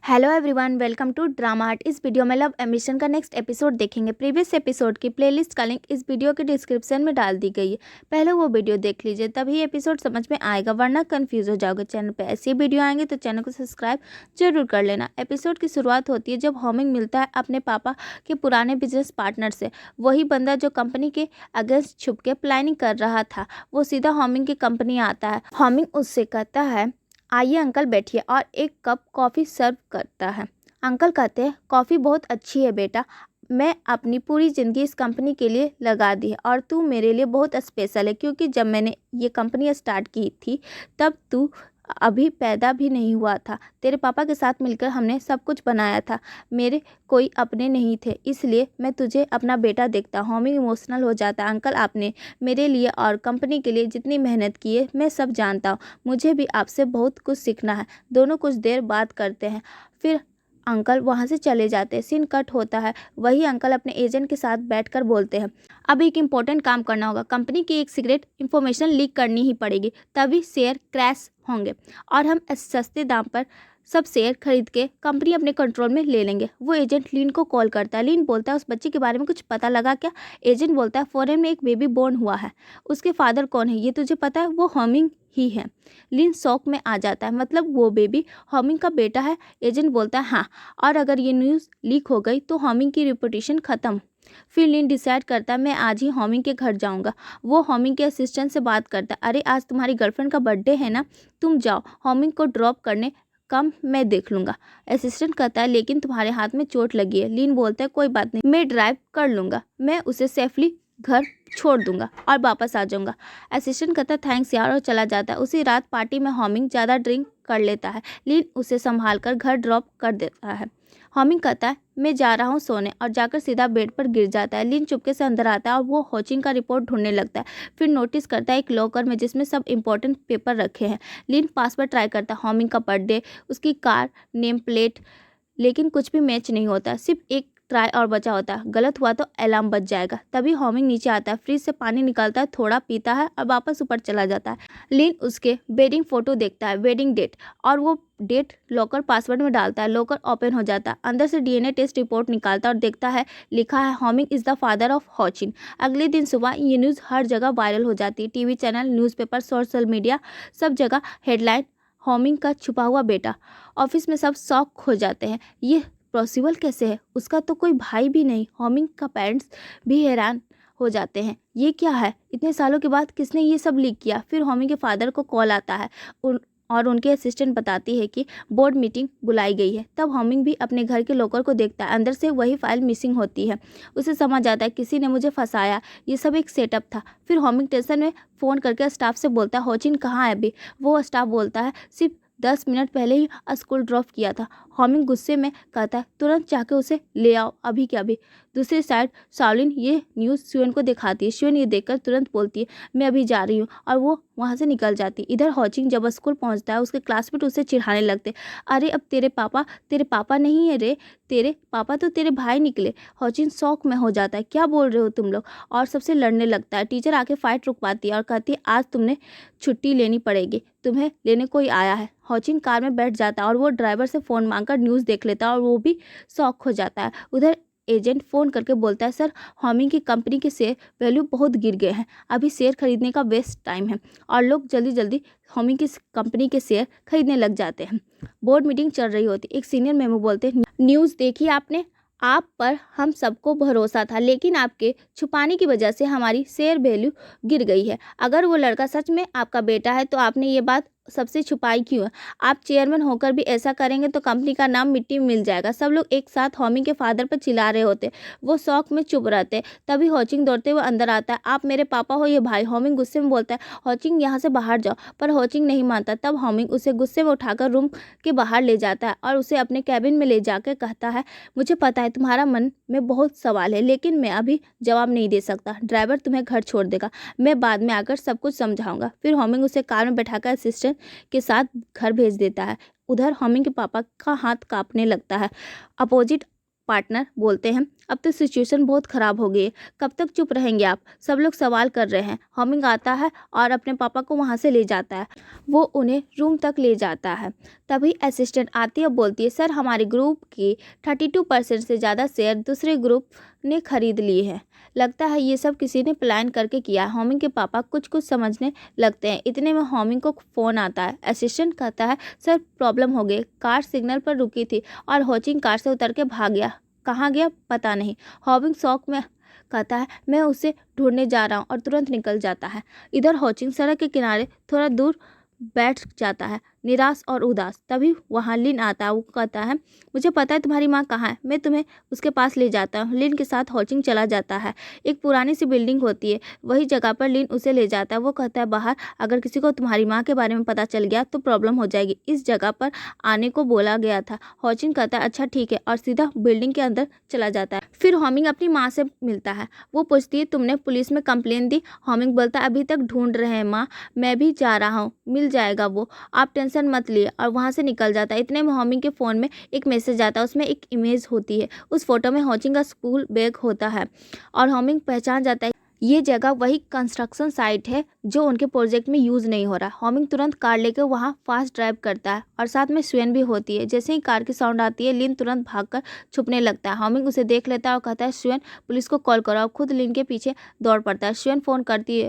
Hello everyone, welcome to drama art. इस video में love ambition का नेक्स्ट एपिसोड देखेंगे। प्रीवियस एपिसोड की प्लेलिस्ट का लिंक इस वीडियो के डिस्क्रिप्शन में डाल दी गई है। पहले वो वीडियो देख लीजिए, तभी एपिसोड समझ में आएगा, वरना कंफ्यूज हो जाओगे। चैनल पे ऐसी वीडियो आएंगे तो चैनल को सब्सक्राइब जरूर कर लेना। एपिसोड की शुरुआत होती है जब होमिंग मिलता है अपने पापा के पुराने बिजनेस पार्टनर से। वही बंदा जो कंपनी के अगेंस्ट छुप के प्लानिंग कर रहा था, वो सीधा होमिंग की कंपनी आता है। होमिंग उससे कहता है, आइए अंकल बैठिए, और एक कप कॉफ़ी सर्व करता है। अंकल कहते हैं, कॉफ़ी बहुत अच्छी है बेटा, मैं अपनी पूरी ज़िंदगी इस कंपनी के लिए लगा दी है और तू मेरे लिए बहुत स्पेशल है, क्योंकि जब मैंने ये कंपनी स्टार्ट की थी तब तू अभी पैदा भी नहीं हुआ था। तेरे पापा के साथ मिलकर हमने सब कुछ बनाया था। मेरे कोई अपने नहीं थे, इसलिए मैं तुझे अपना बेटा देखता हूँ। होमी इमोशनल हो जाता है। अंकल, आपने मेरे लिए और कंपनी के लिए जितनी मेहनत की है मैं सब जानता हूँ। मुझे भी आपसे बहुत कुछ सीखना है। दोनों कुछ देर बात करते हैं, फिर अंकल वहाँ से चले जाते हैं। सीन कट होता है। वही अंकल अपने एजेंट के साथ बैठकर बोलते हैं, अब एक इम्पोर्टेंट काम करना होगा। कंपनी की एक सीक्रेट इन्फॉर्मेशन लीक करनी ही पड़ेगी, तभी शेयर क्रैश होंगे और हम सस्ते दाम पर सब शेयर खरीद के कंपनी अपने कंट्रोल में ले लेंगे। वो एजेंट लीन को कॉल करता है। लीन बोलता है, उस बच्चे के बारे में कुछ पता लगा क्या? एजेंट बोलता है, फॉरेन में एक बेबी बोर्न हुआ है। उसके फादर कौन है ये तुझे पता है? वो होमिंग ही है। लीन शॉक में आ जाता है, मतलब वो बेबी होमिंग का बेटा है? एजेंट बोलता है, हाँ, और अगर ये न्यूज़ लीक हो गई तो होमिंग की रेपुटेशन खत्म। फिर लिन डिसाइड करता है, मैं आज ही होमिंग के घर जाऊंगा। वो होमिंग के असिस्टेंट से बात करता है, अरे आज तुम्हारी गर्लफ्रेंड का बर्थडे है ना, तुम जाओ, होमिंग को ड्रॉप करने कम मैं देख लूंगा। असिस्टेंट कहता है, लेकिन तुम्हारे हाथ में चोट लगी है। लीन बोलता है, कोई बात नहीं, मैं ड्राइव कर लूंगा, मैं उसे सेफली घर छोड़ दूंगा और वापस आ जाऊंगा। असिस्टेंट कहता है, थैंक्स यार, और चला जाता है। उसी रात पार्टी में होमिंग ज़्यादा ड्रिंक कर लेता है। लीन उसे संभाल कर घर ड्रॉप कर देता है। होमिंग कहता है, मैं जा रहा हूँ सोने, और जाकर सीधा बेड पर गिर जाता है। लीन चुपके से अंदर आता है और वो होचिंग का रिपोर्ट ढूंढने लगता है। फिर नोटिस करता है एक लॉकर में जिसमें सब इंपॉर्टेंट पेपर रखे हैं। लीन पासवर्ड ट्राई करता है, होमिंग का बर्थडे, उसकी कार, नेम प्लेट, लेकिन कुछ भी मैच नहीं होता। सिर्फ एक ट्राई और बचा होता है, गलत हुआ तो अलार्म बच जाएगा। तभी होमिंग नीचे आता है, फ्रिज से पानी निकालता है, थोड़ा पीता है और वापस ऊपर चला जाता है। लीन उसके वेडिंग फोटो देखता है, वेडिंग डेट, और वो डेट लॉकर पासवर्ड में डालता है। लॉकर ओपन हो जाता है, अंदर से डीएनए टेस्ट रिपोर्ट निकालता है और देखता है लिखा है, homing is the father of होचिन। अगले दिन सुबह ये न्यूज़ हर जगह वायरल हो जाती है। TV channel, newspaper, social media, सब जगह हेडलाइन, होमिंग का छुपा हुआ बेटा। ऑफिस में सब शॉक हो जाते हैं, ये पॉसिबल कैसे है? उसका तो कोई भाई भी नहीं। होमिंग का पेरेंट्स भी हैरान हो जाते हैं, ये क्या है? इतने सालों के बाद किसने ये सब लीक किया? फिर होमिंग के फादर को कॉल आता है और उनके असिस्टेंट बताती है कि बोर्ड मीटिंग बुलाई गई है। तब होमिंग भी अपने घर के लॉकर को देखता है, अंदर से वही फाइल मिसिंग होती है। उसे समझ आता है, किसी ने मुझे फंसाया, ये सब एक सेटअप था। फिर होमिंग टेंशन में फ़ोन करके स्टाफ से बोलता है, होचिन कहाँ है अभी? वो स्टाफ बोलता है, सिर्फ 10 मिनट पहले ही स्कूल ड्रॉप किया था। होमिंग गुस्से में कहता है, तुरंत जाके उसे ले आओ, अभी के अभी। दूसरी साइड शाओलिन ये न्यूज़ शिवन को दिखाती है। शिवन ये देखकर तुरंत बोलती है, मैं अभी जा रही हूँ, और वो वहाँ से निकल जाती है। इधर होचिंग जब स्कूल पहुँचता है, उसके क्लासमेट उसे चिढ़ाने लगते, अरे अब तेरे पापा नहीं है रे, तेरे पापा तो तेरे भाई निकले। होचिंग शौक में हो जाता है, क्या बोल रहे हो तुम लोग, और सबसे लड़ने लगता है। टीचर आके फाइट रुकवाती है और कहती है, आज तुमने छुट्टी लेनी पड़ेगी, तुम्हें लेने कोई आया है। होचिंग कार में बैठ जाता है और वो ड्राइवर से फ़ोन मांगकर न्यूज़ देख लेता है और वो भी शॉक हो जाता है। उधर एजेंट फ़ोन करके बोलता है, सर, होमिंग की कंपनी के शेयर वैल्यू बहुत गिर गए हैं, अभी शेयर खरीदने का वेस्ट टाइम है। और लोग जल्दी जल्दी होमिंग की कंपनी के शेयर खरीदने लग जाते हैं। बोर्ड मीटिंग चल रही होती, एक सीनियर मेमो बोलते हैं, न्यूज़ देखी आपने? आप पर हम सबको भरोसा था, लेकिन आपके छुपाने की वजह से हमारी शेयर वैल्यू गिर गई है। अगर वो लड़का सच में आपका बेटा है तो आपने ये बात सबसे छुपाई क्यों है? आप चेयरमैन होकर भी ऐसा करेंगे तो कंपनी का नाम मिट्टी में मिल जाएगा। सब लोग एक साथ होमिंग के फादर पर चिल्ला रहे होते, वो शौक में चुप रहते। तभी होचिंग दौड़ते हुए अंदर आता है, आप मेरे पापा हो ये भाई? होमिंग गुस्से में बोलता है, होचिंग यहाँ से बाहर जाओ, पर होचिंग नहीं मानता। तब होमिंग उसे गुस्से में उठाकर रूम के बाहर ले जाता है और उसे अपने कैबिन में ले जाकर कहता है, मुझे पता है तुम्हारा मन में बहुत सवाल है, लेकिन मैं अभी जवाब नहीं दे सकता। ड्राइवर तुम्हें घर छोड़ देगा, मैं बाद में आकर सब कुछ समझाऊंगा। फिर होमिंग उसे कार में बैठाकर असिस्टेंट के साथ घर भेज देता है। उधर होमिंग के पापा का हाथ कांपने लगता है। अपोजिट पार्टनर बोलते हैं, अब तो सिचुएशन बहुत ख़राब हो गई है, कब तक चुप रहेंगे आप, सब लोग सवाल कर रहे हैं। हॉमिंग आता है और अपने पापा को वहाँ से ले जाता है, वो उन्हें रूम तक ले जाता है। तभी असिस्टेंट आती है, बोलती है सर हमारे ग्रुप की 32% से ज़्यादा शेयर दूसरे ग्रुप ने खरीद लिए हैं, लगता है ये सब किसी ने प्लान करके किया है। हॉमिंग के पापा कुछ कुछ समझने लगते हैं, इतने में हॉमिंग को फ़ोन आता है। असिस्टेंट कहता है सर प्रॉब्लम हो गई, कार सिग्नल पर रुकी थी और होचिंग कार से उतर के भाग गया, कहाँ गया पता नहीं। हॉमिंग शौक में कहता है मैं उसे ढूंढने जा रहा हूँ और तुरंत निकल जाता है। इधर होचिंग सड़क के किनारे थोड़ा दूर बैठ जाता है, निराश और उदास। तभी वहाँ लिन आता है, वो कहता है मुझे पता है तुम्हारी माँ कहाँ है, मैं तुम्हें उसके पास ले जाता हूँ। लिन के साथ होचिंग चला जाता है, एक पुरानी सी बिल्डिंग होती है, वही जगह पर लिन उसे ले जाता है। वो कहता है बाहर अगर किसी को तुम्हारी माँ के बारे में पता चल गया तो प्रॉब्लम हो जाएगी, इस जगह पर आने को बोला गया था। होचिंग कहता है अच्छा ठीक है और सीधा बिल्डिंग के अंदर चला जाता है। फिर हॉमिंग अपनी माँ से मिलता है, वो पूछती है तुमने पुलिस में कंप्लेन दी। हॉमिंग बोलता है अभी तक ढूंढ रहे हैं माँ, मैं भी जा रहा हूँ, मिल जाएगा वो, आप टेंशन मत लिए, और वहाँ से निकल जाता है। इतने में हॉमिंग के फ़ोन में एक मैसेज आता है, उसमें एक इमेज होती है, उस फोटो में होचिंग का स्कूल बैग होता है और हॉमिंग पहचान जाता है ये जगह वही कंस्ट्रक्शन साइट है जो उनके प्रोजेक्ट में यूज़ नहीं हो रहा। हॉमिंग तुरंत कार लेकर वहाँ फास्ट ड्राइव करता है और साथ में स्वेन भी होती है। जैसे ही कार की साउंड आती है लिन तुरंत भागकर छुपने लगता है। हॉमिंग उसे देख लेता है और कहता है स्वेन पुलिस को कॉल करो, और खुद लिन के पीछे दौड़ पड़ता है। स्वेन फ़ोन करती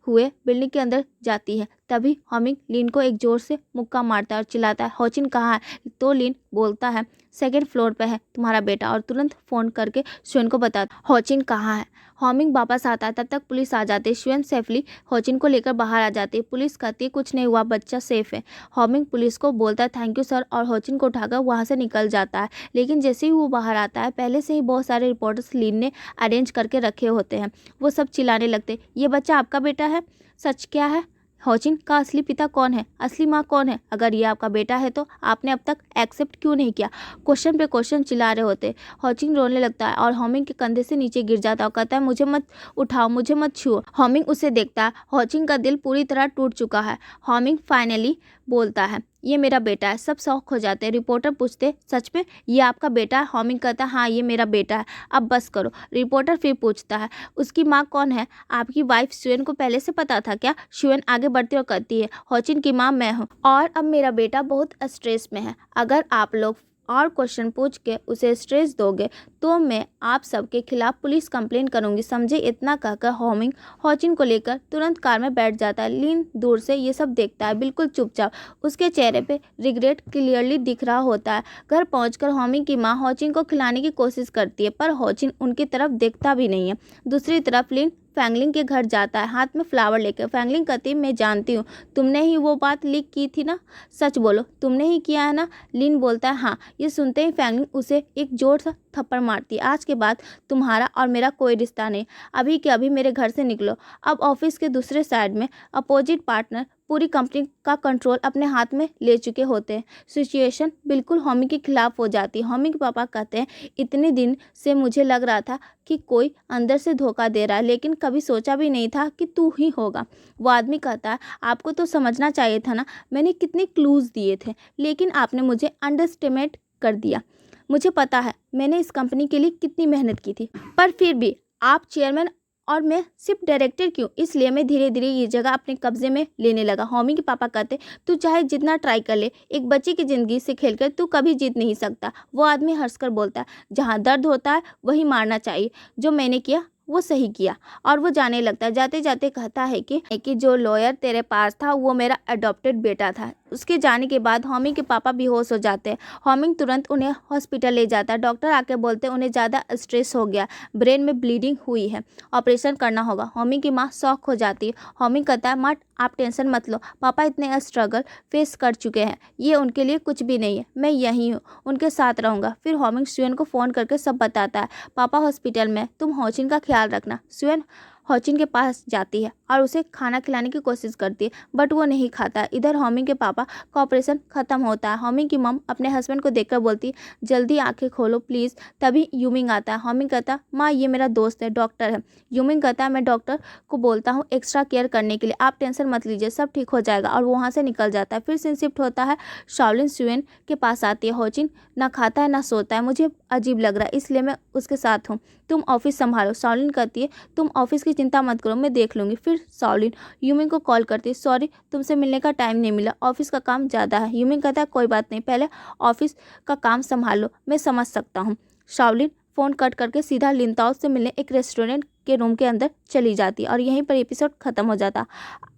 हुए बिल्डिंग के अंदर जाती है, तभी हॉमिंग लिन को एक जोर से मुक्का मारता है और चिल्लाता है होचिन कहाँ है। तो लिन बोलता है सेकेंड फ्लोर पे है तुम्हारा बेटा, और तुरंत फ़ोन करके स्वेन को बताता होचिन कहाँ है। हॉमिंग वापस आता है, तब तक पुलिस आ जाती है। स्वेन सेफली होचिन को लेकर बाहर आ जाती है। पुलिस कहती है कुछ नहीं हुआ, बच्चा सेफ है। हॉमिंग पुलिस को बोलता है थैंक यू सर, और होचिन को उठाकर वहाँ से निकल जाता है। लेकिन जैसे ही वो बाहर आता है, पहले से ही बहुत सारे रिपोर्टर्स लिन ने अरेंज करके रखे होते हैं, वो सब चिल्लाने लगते ये बच्चा आपका बेटा है, सच क्या है, होचिन का असली पिता कौन है, असली माँ कौन है, अगर ये आपका बेटा है तो आपने अब तक एक्सेप्ट क्यों नहीं किया। क्वेश्चन पे क्वेश्चन चिल्ला रहे होते। होचिन रोने लगता है और हॉमिंग के कंधे से नीचे गिर जाता है और कहता है मुझे मत उठाओ, मुझे मत छुओ। हॉमिंग उसे देखता है, होचिन का दिल पूरी तरह टूट चुका है। हॉमिंग फाइनली बोलता है ये मेरा बेटा है। सब शौक हो जाते हैं। रिपोर्टर पूछते सच में ये आपका बेटा है। हॉमिंग कहता है हाँ ये मेरा बेटा है, अब बस करो। रिपोर्टर फिर पूछता है उसकी माँ कौन है, आपकी वाइफ स्वेन को पहले से पता था क्या। स्वेन आगे बढ़ती और कहती है होचिन की माँ मैं हूँ और अब मेरा बेटा बहुत स्ट्रेस में है, अगर आप लोग और क्वेश्चन पूछ के उसे स्ट्रेस दोगे तो मैं आप सबके खिलाफ पुलिस कंप्लेन करूंगी, समझे। इतना कहकर हॉमिंग होचिन को लेकर तुरंत कार में बैठ जाता है। लिन दूर से ये सब देखता है, बिल्कुल चुपचाप, उसके चेहरे पे रिग्रेट क्लियरली दिख रहा होता है। घर पहुंचकर हॉमिंग की माँ होचिन को खिलाने की कोशिश करती है, पर होचिन उनकी तरफ देखता भी नहीं है। दूसरी तरफ लिन फैंगलिंग के घर जाता है, हाथ में फ्लावर लेकर। फैंगलिंग कहती मैं जानती हूँ तुमने ही वो बात लीक की थी ना, सच बोलो तुमने ही किया है ना। लिन बोलता है हाँ। ये सुनते ही फैंगलिंग उसे एक जोर सा थप्पड़ मारती है। आज के बाद तुम्हारा और मेरा कोई रिश्ता नहीं, अभी के अभी मेरे घर से निकलो। अब ऑफिस के दूसरे साइड में अपोजिट पार्टनर पूरी कंपनी का कंट्रोल अपने हाथ में ले चुके होते हैं। सिचुएशन बिल्कुल हॉमिंग के खिलाफ हो जाती है। हॉमिंग के पापा कहते हैं इतने दिन से मुझे लग रहा था कि कोई अंदर से धोखा दे रहा है, लेकिन कभी सोचा भी नहीं था कि तू ही होगा। वो आदमी कहता है आपको तो समझना चाहिए था ना, मैंने कितने क्लूज दिए थे, लेकिन आपने मुझे अंडरस्टिमेट कर दिया। मुझे पता है मैंने इस कंपनी के लिए कितनी मेहनत की थी, पर फिर भी आप चेयरमैन और मैं सिर्फ डायरेक्टर क्यों, इसलिए मैं धीरे धीरे ये जगह अपने कब्जे में लेने लगा। हॉमी के पापा कहते तू चाहे जितना ट्राई कर ले, एक बच्चे की ज़िंदगी से खेलकर तू कभी जीत नहीं सकता। वो आदमी हंसकर बोलता है जहाँ दर्द होता है वही मारना चाहिए, जो मैंने किया वो सही किया, और वो जाने लगता है। जाते जाते कहता है कि जो लॉयर तेरे पास था वो मेरा अडॉप्टेड बेटा था। उसके जाने के बाद हॉमिंग के पापा बेहोश हो जाते हैं। हॉमिंग तुरंत उन्हें हॉस्पिटल ले जाता है। डॉक्टर आके बोलते हैं उन्हें ज़्यादा स्ट्रेस हो गया, ब्रेन में ब्लीडिंग हुई है, ऑपरेशन करना होगा। हॉमिंग की माँ शॉक हो जाती है। हॉमिंग कहता है माँ आप टेंशन मत लो, पापा इतने स्ट्रगल फेस कर चुके हैं, ये उनके लिए कुछ भी नहीं है, मैं यहीं हूँ, उनके साथ रहूँगा। फिर हॉमिंग स्वेन को फ़ोन करके सब बताता है। पापा हॉस्पिटल में, तुम होचिन का ख्याल रखना। स्वेन होचिन के पास जाती है और उसे खाना खिलाने की कोशिश करती है, बट वो नहीं खाता। इधर होमिंग के पापा का ऑपरेशन खत्म होता है। होमिंग की मम अपने हस्बैंड को देखकर बोलती है, जल्दी आंखें खोलो प्लीज़। तभी यूमिंग आता है। होमिंग कहता है, माँ ये मेरा दोस्त है, डॉक्टर है। यूमिंग कहता है, मैं डॉक्टर को बोलता हूँ एक्स्ट्रा केयर करने के लिए, आप टेंशन मत लीजिए, सब ठीक हो जाएगा। और वो वहाँ से निकल जाता है। फिर सीन शिफ्ट होता है, शाओलिन सुएन के पास आती है। होचिन ना खाता है ना सोता है, मुझे अजीब लग रहा है इसलिए मैं उसके साथ हूँ, तुम ऑफिस संभालो। शाओलिन कहती है, तुम ऑफिस की चिंता मत करो, मैं देख लूँगी। फिर शाओलिन यूमिंग को कॉल करती है, सॉरी तुमसे मिलने का टाइम नहीं मिला, ऑफिस का काम ज़्यादा है। यूमिंग कहता है, कोई बात नहीं, पहले ऑफिस का काम संभाल लो, मैं समझ सकता हूँ। शाओलिन फ़ोन कट करके सीधा लिनताओ से मिलने एक रेस्टोरेंट के रूम के अंदर चली जाती है और यहीं पर एपिसोड खत्म हो जाता।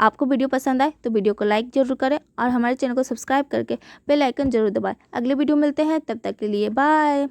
आपको वीडियो पसंद आए तो वीडियो को लाइक जरूर करें और हमारे चैनल को सब्सक्राइब करके बेल आइकन जरूर दबाएं। अगले वीडियो मिलते हैं, तब तक के लिए बाय।